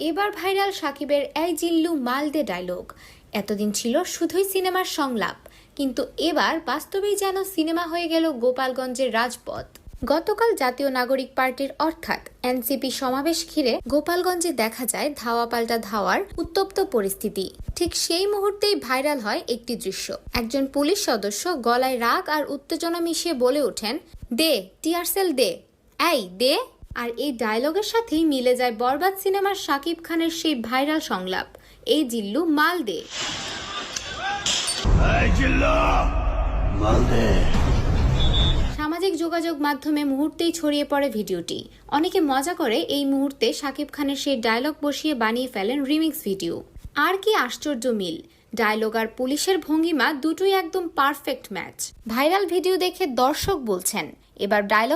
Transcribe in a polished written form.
এবার ভাইরাল সাকিবের এই জিল্লু মালদে ডায়লগ। এতদিন ছিল শুধুই সিনেমার সংলাপ, কিন্তু এবার বাস্তবেই যেন সিনেমা হয়ে গেল গোপালগঞ্জের রাজপথ। গতকাল জাতীয় নাগরিক পার্টির অর্থাৎ এনসিপি সমাবেশ ঘিরে গোপালগঞ্জে দেখা যায় ধাওয়া পাল্টা ধাওয়ার উত্তপ্ত পরিস্থিতি। ঠিক সেই মুহূর্তেই ভাইরাল হয় একটি দৃশ্য। একজন পুলিশ সদস্য গলায় রাগ আর উত্তেজনা মিশিয়ে বলে ওঠেন, দে টিয়ারসেল দে, এই দে। আর এই ডায়লগের সাথেই মিলে যায় বরবাদ সিনেমার শাকিব খানের সেই ভাইরাল সংলাপ, এই জিল্লু মাল দে। সামাজিক যোগাযোগ মাধ্যমে মুহূর্তেই ছড়িয়ে পড়ে ভিডিওটি। অনেকে মজা করে এই মুহূর্তে শাকিব খানের সেই ডায়লগ বসিয়ে বানিয়ে ফেলেন রিমিক্স ভিডিও। আর কি আশ্চর্য মিল! ডায়লগ আর পুলিশের ভঙ্গিমা দুটোই একদম পারফেক্ট ম্যাচ। ভাইরাল ভিডিও দেখে দর্শক বলছেন, এবার ডায়লগ